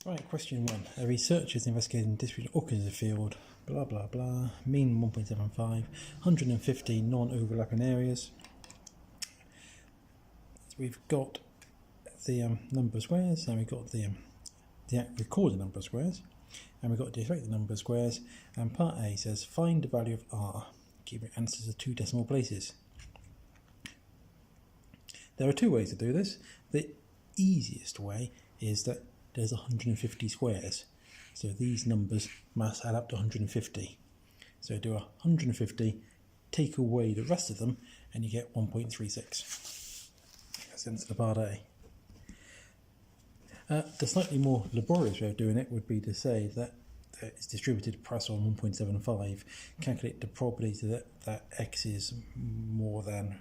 Right, question 1. A researcher is investigating distributed orchids field, blah blah blah, mean 1.75, 150 non-overlapping areas. So we've got the number of squares, and we've got the recorded number of squares, and we've got the expected number of squares, and part A says find the value of R, keeping answers to 2 decimal places. There are 2 ways to do this. The easiest way is that there's 150 squares, so these numbers must add up to 150. So do 150, take away the rest of them, and you get 1.36. That's the answer to part A. The slightly more laborious way of doing it would be to say that it's distributed Poisson 1.75, calculate the probability that x is more than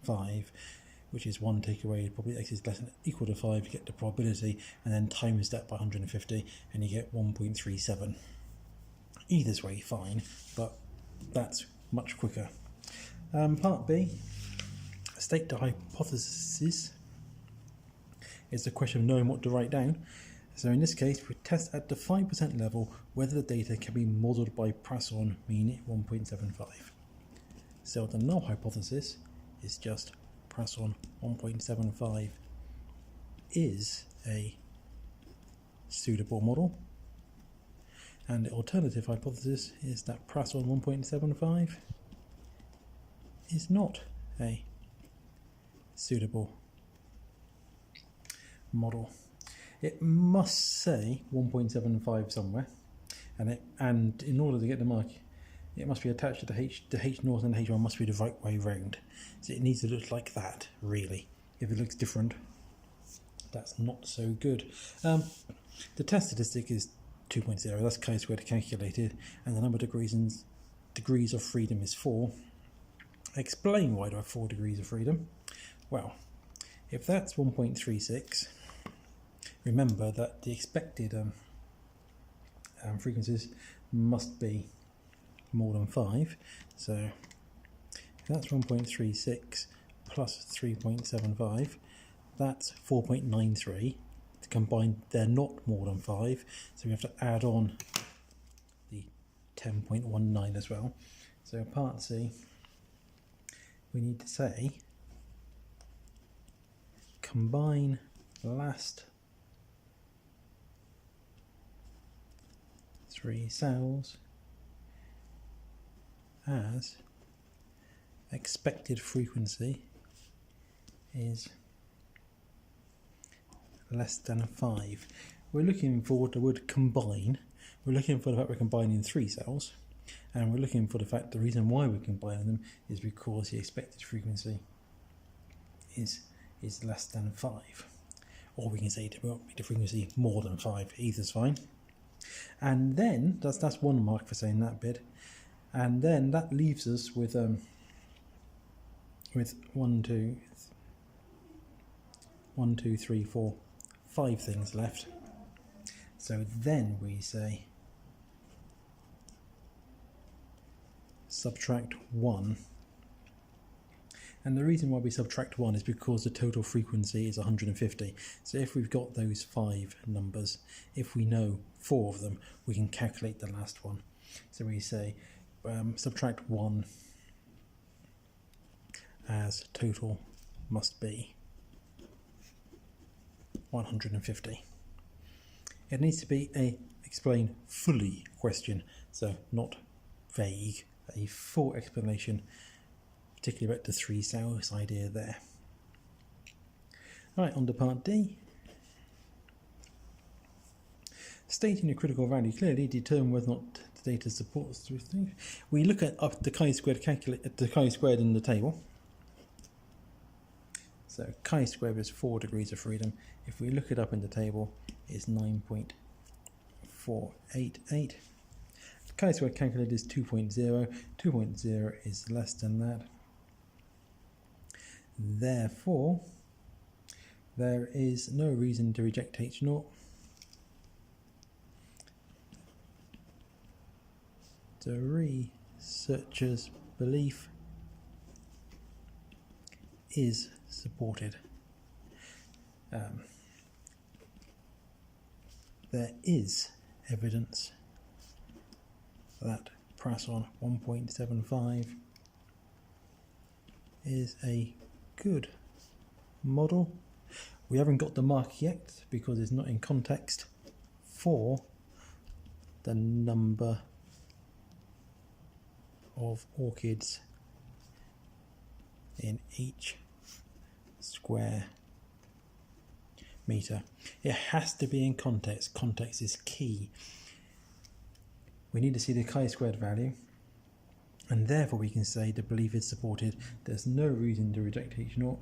5, which is 1 take away, probably x is less than equal to 5, you get the probability, and then times that by 150, and you get 1.37. Either way, fine, but that's much quicker. Part B, state the hypothesis. It's a question of knowing what to write down. So in this case, we test at the 5% level whether the data can be modelled by Poisson, mean 1.75. So the null hypothesis is just Poisson 1.75 is a suitable model, and the alternative hypothesis is that Poisson 1.75 is not a suitable model. It must say 1.75 somewhere, and in order to get the mark, it must be attached to the H naught, and the H1 must be the right way round. So it needs to look like that, really. If it looks different, that's not so good. The test statistic is 2.0, that's chi-squared calculated, and the number of degrees of freedom is 4. Explain why do I have 4 degrees of freedom? Well, if that's 1.36, remember that the expected frequencies must be more than 5, so if that's 1.36 plus 3.75, that's 4.93. To combine, they're not more than 5, so we have to add on the 10.19 as well. So part C, we need to say combine last 3 cells as expected frequency is less than 5. We're looking for the word combine. We're looking for the fact we're combining 3 cells, and we're looking for the fact the reason why we're combining them is because the expected frequency is less than 5. Or we can say the frequency more than 5, either's fine. And then that's one mark for saying that bit. And then that leaves us with 1, 2, 3, 4, 5 things left. So then we say subtract 1. And the reason why we subtract 1 is because the total frequency is 150. So if we've got those 5 numbers, if we know 4 of them, we can calculate the last one. So we say subtract 1 as total must be 150. It needs to be a explain fully question, so not vague, a full explanation, particularly about the 3 cells idea there. Alright, on to part D. Stating a critical value clearly, determine whether or not the data supports this thing. We look at the chi-squared chi-squared in the table. So chi-squared is 4 degrees of freedom. If we look it up in the table, it's 9.488. Chi-squared calculated is 2.0. 2.0 is less than that. Therefore, there is no reason to reject H0. The researcher's belief is supported. there is evidence that Prasson 1.75 is a good model. We haven't got the mark yet because it's not in context for the number of orchids in each square meter. It has to be in context. Context is key. We need to see the chi-squared value, and therefore we can say the belief is supported. There's no reason to reject H0.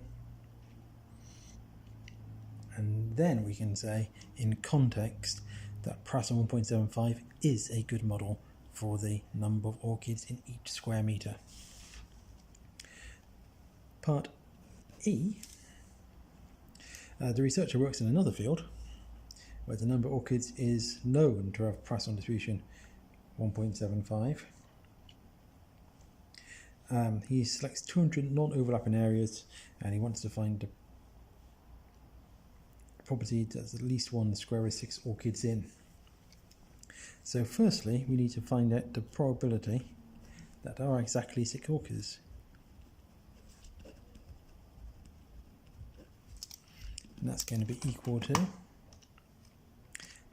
And then we can say in context that Prasson 1.75 is a good model for the number of orchids in each square meter. Part E, the researcher works in another field where the number of orchids is known to have Prasson distribution 1.75. He selects 200 non-overlapping areas and he wants to find the probability that there's at least one square with 6 orchids in. So firstly we need to find out the probability that there are exactly 6 orchids. And that's going to be equal to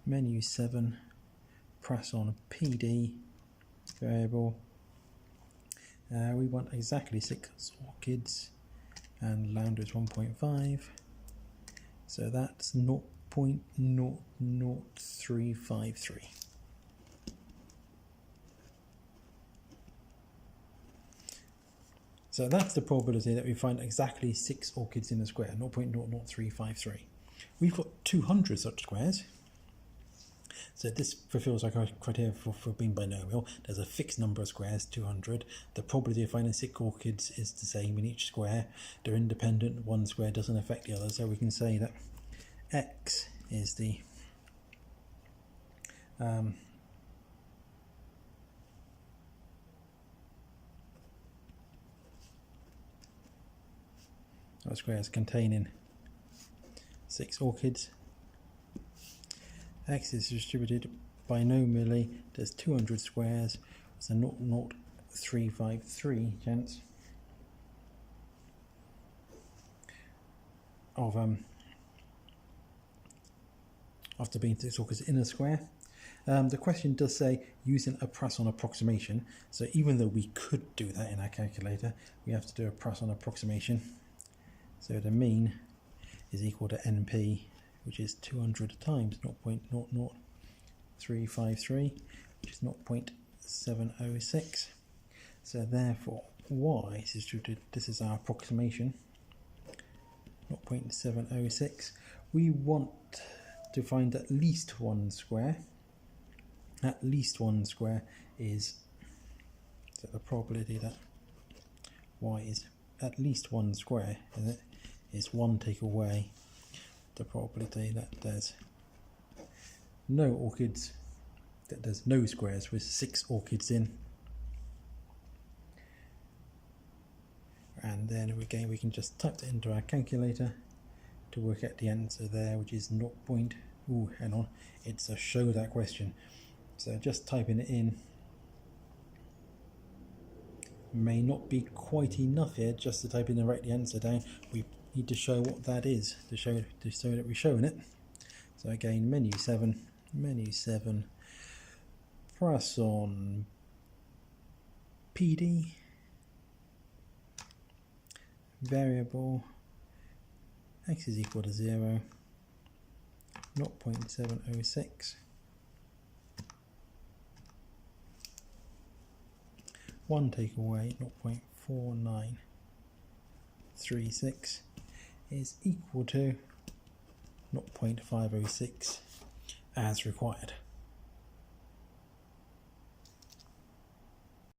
menu 7 Prasson PD variable. We want exactly 6 orchids and lambda is 1.5, so that's 0.00353. So that's the probability that we find exactly 6 orchids in a square, 0.00353. We've got 200 such squares, so this fulfills our criteria for being binomial. There's a fixed number of squares, 200. The probability of finding 6 orchids is the same in each square. They're independent, one square doesn't affect the other, so we can say that X is the squares containing 6 orchids. X is distributed binomially. There's 200 squares. It's a 0.0353 chance of after being 6 orchids in a square. The question does say using a Prasson approximation. So even though we could do that in our calculator, we have to do a Prasson approximation. So the mean is equal to NP, which is 200 times 0.00353, which is 0.706. So therefore, Y is distributed, this is our approximation, 0.706. We want to find at least one square. At least one square is, so the probability that Y is at least one square, is it? Is 1 take away the probability that there's no orchids, that there's no squares with 6 orchids in. And then again we can just type that into our calculator to work out the answer there, which is 0. Hang on, it's a show that question. So just typing it in may not be quite enough here just to type in the right answer down. We need to show what that is to show that we're showing it. So again, menu 7 Prasson PD variable X is equal to 0, 0.706, 1 take away 0.4936 is equal to 0.506 as required.